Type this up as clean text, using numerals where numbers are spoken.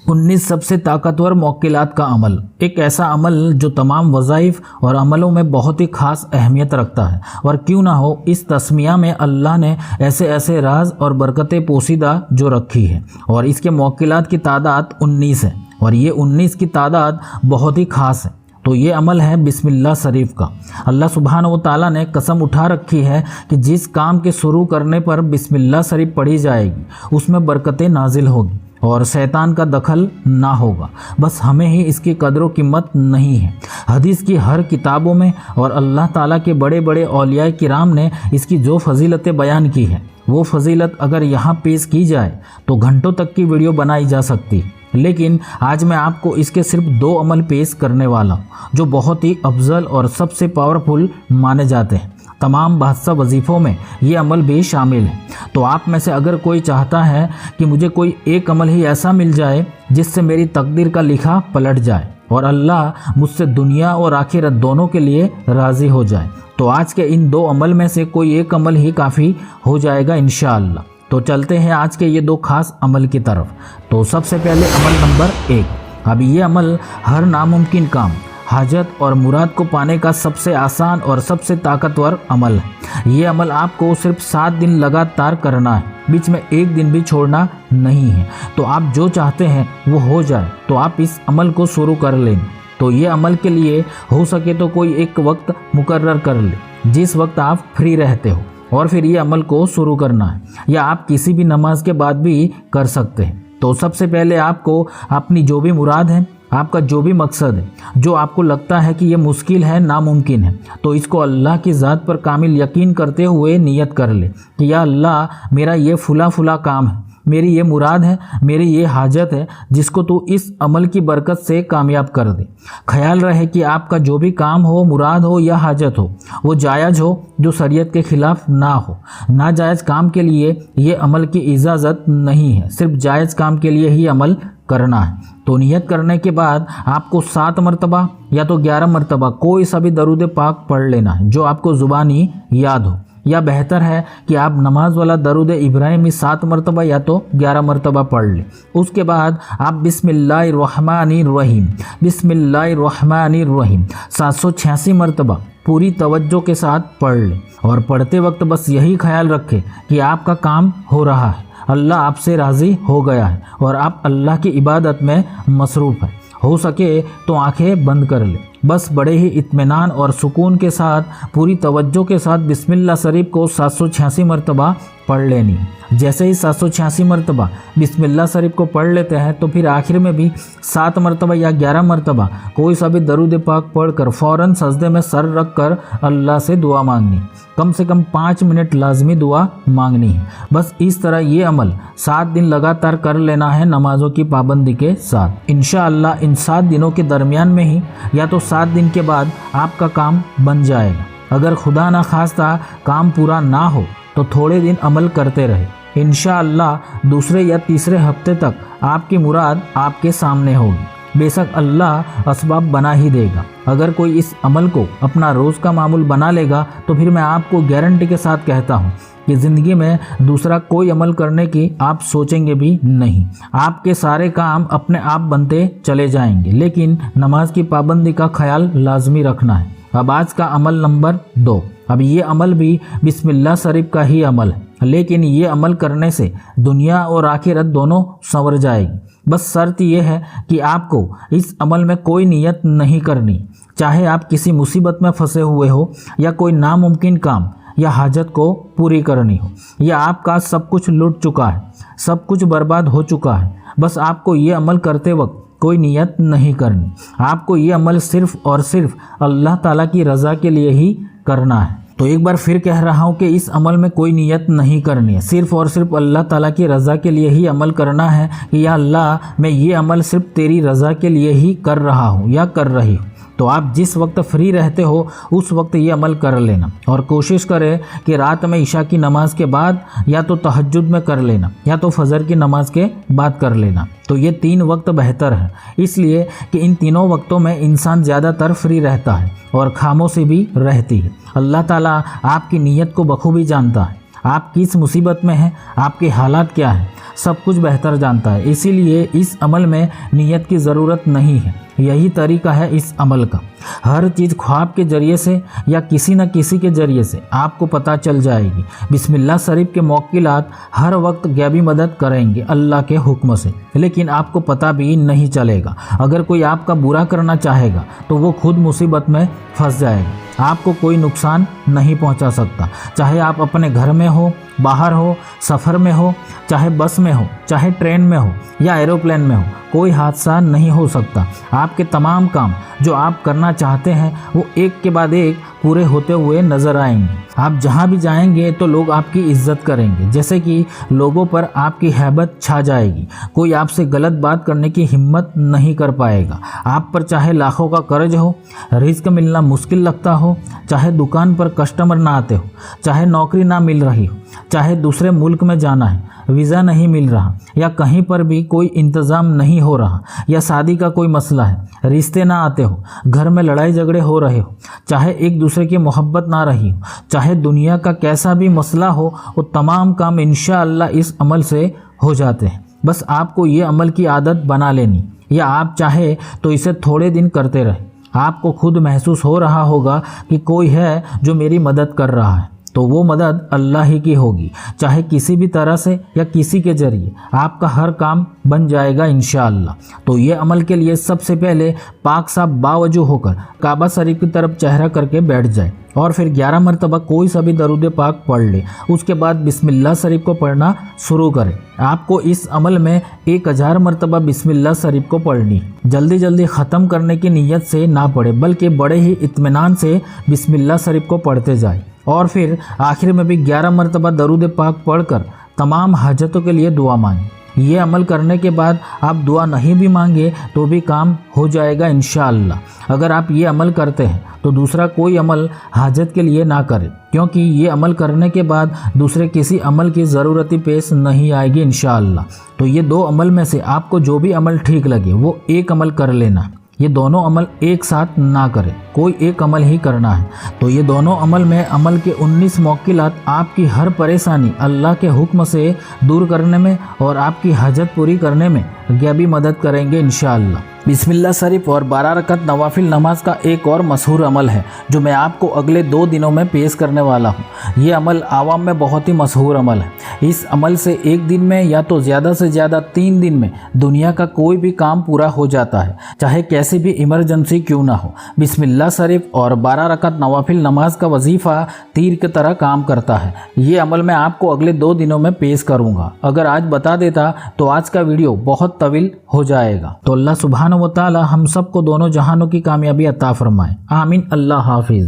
19 سب سے طاقتور موکلات کا عمل، ایک ایسا عمل جو تمام وظائف اور عملوں میں بہت ہی خاص اہمیت رکھتا ہے، اور کیوں نہ ہو اس تسمیہ میں اللہ نے ایسے راز اور برکتیں پوشیدہ جو رکھی ہے، اور اس کے موکلات کی تعداد 19 ہے، اور یہ 19 کی تعداد بہت ہی خاص ہے۔ تو یہ عمل ہے بسم اللہ شریف کا۔ اللہ سبحانہ و تعالیٰ نے قسم اٹھا رکھی ہے کہ جس کام کے شروع کرنے پر بسم اللہ شریف پڑھی جائے گی اس میں برکتیں نازل ہوگی اور شیطان کا دخل نہ ہوگا، بس ہمیں ہی اس کی قدر و قیمت نہیں ہے۔ حدیث کی ہر کتابوں میں اور اللہ تعالیٰ کے بڑے بڑے اولیاء کرام نے اس کی جو فضیلتیں بیان کی ہیں، وہ فضیلت اگر یہاں پیش کی جائے تو گھنٹوں تک کی ویڈیو بنائی جا سکتی، لیکن آج میں آپ کو اس کے صرف 2 عمل پیش کرنے والا ہوں جو بہت ہی افضل اور سب سے پاورفل مانے جاتے ہیں۔ تمام بادشاہ وظیفوں میں یہ عمل بھی شامل ہے۔ تو آپ میں سے اگر کوئی چاہتا ہے کہ مجھے کوئی ایک عمل ہی ایسا مل جائے جس سے میری تقدیر کا لکھا پلٹ جائے اور اللہ مجھ سے دنیا اور آخرت دونوں کے لیے راضی ہو جائے، تو آج کے ان 2 عمل میں سے کوئی ایک عمل ہی کافی ہو جائے گا انشاءاللہ۔ تو چلتے ہیں آج کے یہ 2 خاص عمل کی طرف۔ تو سب سے پہلے عمل نمبر 1۔ اب یہ عمل ہر ناممکن کام، حاجت اور مراد کو پانے کا سب سے آسان اور سب سے طاقتور عمل ہے۔ یہ عمل آپ کو صرف 7 دن لگاتار کرنا ہے، بیچ میں 1 دن بھی چھوڑنا نہیں ہے۔ تو آپ جو چاہتے ہیں وہ ہو جائے تو آپ اس عمل کو شروع کر لیں۔ تو یہ عمل کے لیے ہو سکے تو کوئی ایک وقت مقرر کر لیں جس وقت آپ فری رہتے ہو، اور پھر یہ عمل کو شروع کرنا ہے، یا آپ کسی بھی نماز کے بعد بھی کر سکتے ہیں۔ تو سب سے پہلے آپ کو اپنی جو بھی مراد ہے، آپ کا جو بھی مقصد ہے، جو آپ کو لگتا ہے کہ یہ مشکل ہے، ناممکن ہے، تو اس کو اللہ کی ذات پر کامل یقین کرتے ہوئے نیت کر لے کہ یا اللہ میرا یہ فلاں کام ہے، میری یہ مراد ہے، میری یہ حاجت ہے، جس کو تو اس عمل کی برکت سے کامیاب کر دے۔ خیال رہے کہ آپ کا جو بھی کام ہو، مراد ہو یا حاجت ہو، وہ جائز ہو، جو شریعت کے خلاف نہ ہو۔ ناجائز کام کے لیے یہ عمل کی اجازت نہیں ہے، صرف جائز کام کے لیے ہی عمل کرنا ہے۔ تو نیت کرنے کے بعد آپ کو 7 مرتبہ یا تو 11 مرتبہ کوئی سا بھی درود پاک پڑھ لینا ہے جو آپ کو زبانی یاد ہو، یا بہتر ہے کہ آپ نماز والا درود ابراہیمی 7 مرتبہ یا تو 11 مرتبہ پڑھ لیں۔ اس کے بعد آپ بسم اللہ الرحمن الرحیم، بسم اللہ الرحمن الرحیم 786 مرتبہ پوری توجہ کے ساتھ پڑھ لیں، اور پڑھتے وقت بس یہی خیال رکھیں کہ آپ کا کام ہو رہا ہے، اللہ آپ سے راضی ہو گیا ہے اور آپ اللہ کی عبادت میں مصروف ہیں۔ ہو سکے تو آنکھیں بند کر لیں، بس بڑے ہی اطمینان اور سکون کے ساتھ پوری توجہ کے ساتھ بسم اللہ شریف کو 786 مرتبہ پڑھ لینی ہے۔ جیسے ہی 786 مرتبہ بسم اللہ شریف کو پڑھ لیتے ہیں تو پھر آخر میں بھی 7 مرتبہ یا 11 مرتبہ کوئی سا بھی درود پاک پڑھ کر فوراً سجدے میں سر رکھ کر اللہ سے دعا مانگنی، کم سے کم 5 منٹ لازمی دعا مانگنی ہے۔ بس اس طرح یہ عمل 7 دن لگاتار کر لینا ہے نمازوں کی پابندی کے ساتھ۔ انشاءاللہ ان 7 دنوں کے درمیان میں ہی یا تو 7 دن کے بعد آپ کا کام بن جائے گا۔ اگر خدا نہ خواستہ کام پورا نہ ہو تو تھوڑے دن عمل کرتے رہے، انشاءاللہ دوسرے یا تیسرے ہفتے تک آپ کی مراد آپ کے سامنے ہوگی۔ بے شک اللہ اسباب بنا ہی دے گا۔ اگر کوئی اس عمل کو اپنا روز کا معمول بنا لے گا تو پھر میں آپ کو گارنٹی کے ساتھ کہتا ہوں کہ زندگی میں دوسرا کوئی عمل کرنے کی آپ سوچیں گے بھی نہیں۔ آپ کے سارے کام اپنے آپ بنتے چلے جائیں گے، لیکن نماز کی پابندی کا خیال لازمی رکھنا ہے۔ اب آج کا عمل نمبر 2۔ اب یہ عمل بھی بسم اللہ شریف کا ہی عمل ہے، لیکن یہ عمل کرنے سے دنیا اور آخرت دونوں سنور جائے گی۔ بس شرط یہ ہے کہ آپ کو اس عمل میں کوئی نیت نہیں کرنی، چاہے آپ کسی مصیبت میں پھنسے ہوئے ہو، یا کوئی ناممکن کام یا حاجت کو پوری کرنی ہو، یا آپ کا سب کچھ لٹ چکا ہے، سب کچھ برباد ہو چکا ہے۔ بس آپ کو یہ عمل کرتے وقت کوئی نیت نہیں کرنی، آپ کو یہ عمل صرف اور صرف اللہ تعالیٰ کی رضا کے لیے ہی کرنا ہے۔ تو ایک بار پھر کہہ رہا ہوں کہ اس عمل میں کوئی نیت نہیں کرنی ہے، صرف اور صرف اللہ تعالیٰ کی رضا کے لیے ہی عمل کرنا ہے کہ یا اللہ میں یہ عمل صرف تیری رضا کے لیے ہی کر رہا ہوں یا کر رہی ہوں۔ تو آپ جس وقت فری رہتے ہو اس وقت یہ عمل کر لینا، اور کوشش کریں کہ رات میں عشاء کی نماز کے بعد یا تو تہجد میں کر لینا یا تو فجر کی نماز کے بعد کر لینا۔ تو یہ 3 وقت بہتر ہے، اس لیے کہ ان تینوں وقتوں میں انسان زیادہ تر فری رہتا ہے اور خاموشی بھی رہتی ہے۔ اللہ تعالیٰ آپ کی نیت کو بخوبی جانتا ہے۔ آپ کس مصیبت میں ہیں، آپ کے حالات کیا ہیں، سب کچھ بہتر جانتا ہے۔ اسی لیے اس عمل میں نیت کی ضرورت نہیں ہے، یہی طریقہ ہے اس عمل کا۔ ہر چیز خواب کے ذریعے سے یا کسی نہ کسی کے ذریعے سے آپ کو پتہ چل جائے گی۔ بسم اللہ شریف کے موکلات ہر وقت غیبی مدد کریں گے اللہ کے حکم سے، لیکن آپ کو پتہ بھی نہیں چلے گا۔ اگر کوئی آپ کا برا کرنا چاہے گا تو وہ خود مصیبت میں پھنس جائے گا، آپ کو کوئی نقصان نہیں پہنچا سکتا۔ چاہے آپ اپنے گھر میں ہو، باہر ہو، سفر میں ہو، چاہے بس میں ہو، چاہے ٹرین میں ہو یا ایروپلین میں ہو، کوئی حادثہ نہیں ہو سکتا۔ آپ کے تمام کام جو آپ کرنا چاہتے ہیں وہ ایک کے بعد ایک پورے ہوتے ہوئے نظر آئیں گے۔ آپ جہاں بھی جائیں گے تو لوگ آپ کی عزت کریں گے، جیسے کہ لوگوں پر آپ کی ہیبت چھا جائے گی۔ کوئی آپ سے غلط بات کرنے کی ہمت نہیں کر پائے گا۔ آپ پر چاہے لاکھوں کا قرض ہو، رزق ملنا مشکل لگتا ہو، چاہے دکان پر کسٹمر نہ آتے ہو، چاہے نوکری نہ مل رہی ہو، چاہے دوسرے ملک میں جانا ہے، ویزا نہیں مل رہا، یا کہیں پر بھی کوئی انتظام نہیں ہو رہا، یا شادی کا کوئی مسئلہ ہے، رشتے نہ آتے ہو، گھر میں لڑائی جھگڑے ہو رہے ہو، چاہے ایک دوسرے کی محبت نہ رہی ہو، چاہے دنیا کا کیسا بھی مسئلہ ہو، وہ تمام کام انشاءاللہ اس عمل سے ہو جاتے ہیں۔ بس آپ کو یہ عمل کی عادت بنا لینی، یا آپ چاہے تو اسے تھوڑے دن کرتے رہیں۔ آپ کو خود محسوس ہو رہا ہوگا کہ کوئی ہے جو میری مدد کر رہا ہے، تو وہ مدد اللہ ہی کی ہوگی، چاہے کسی بھی طرح سے یا کسی کے ذریعے آپ کا ہر کام بن جائے گا انشاءاللہ۔ تو یہ عمل کے لیے سب سے پہلے پاک صاف باوجو ہو کر کعبہ شریف کی طرف چہرہ کر کے بیٹھ جائے، اور پھر 11 مرتبہ کوئی سا بھی درود پاک پڑھ لے۔ اس کے بعد بسم اللہ شریف کو پڑھنا شروع کریں۔ آپ کو اس عمل میں 1000 مرتبہ بسم اللہ شریف کو پڑھنی، جلدی جلدی ختم کرنے کی نیت سے نہ پڑھے، بلکہ بڑے ہی اطمینان سے بسم اللہ شریف کو پڑھتے جائیں، اور پھر آخر میں بھی 11 مرتبہ درود پاک پڑھ کر تمام حاجتوں کے لیے دعا مانگیں۔ یہ عمل کرنے کے بعد آپ دعا نہیں بھی مانگے تو بھی کام ہو جائے گا انشاءاللہ۔ اگر آپ یہ عمل کرتے ہیں تو دوسرا کوئی عمل حاجت کے لیے نہ کریں، کیونکہ یہ عمل کرنے کے بعد دوسرے کسی عمل کی ضرورت ہی پیش نہیں آئے گی انشاءاللہ۔ تو یہ 2 عمل میں سے آپ کو جو بھی عمل ٹھیک لگے وہ ایک عمل کر لینا، یہ دونوں عمل ایک ساتھ نہ کریں، کوئی ایک عمل ہی کرنا ہے۔ تو یہ دونوں عمل میں عمل کے 19 موکلات آپ کی ہر پریشانی اللہ کے حکم سے دور کرنے میں اور آپ کی حاجت پوری کرنے میں غیبی مدد کریں گے انشاءاللہ۔ بسم اللہ شریف اور 12 رکعت نوافل نماز کا ایک اور مشہور عمل ہے جو میں آپ کو اگلے 2 دنوں میں پیش کرنے والا ہوں۔ یہ عمل عوام میں بہت ہی مشہور عمل ہے۔ اس عمل سے ایک دن میں یا تو زیادہ سے زیادہ 3 دن میں دنیا کا کوئی بھی کام پورا ہو جاتا ہے، چاہے کیسی بھی ایمرجنسی کیوں نہ ہو۔ بسم اللہ شریف اور 12 رکعت نوافل نماز کا وظیفہ تیر کی طرح کام کرتا ہے۔ یہ عمل میں آپ کو اگلے 2 دنوں میں پیش کروں گا۔ اگر آج بتا دیتا تو آج کا ویڈیو بہت طویل ہو جائے گا۔ تو اللہ سبحانہ و تعالی ہم سب کو دونوں جہانوں کی کامیابی عطا فرمائے، آمین۔ اللہ حافظ۔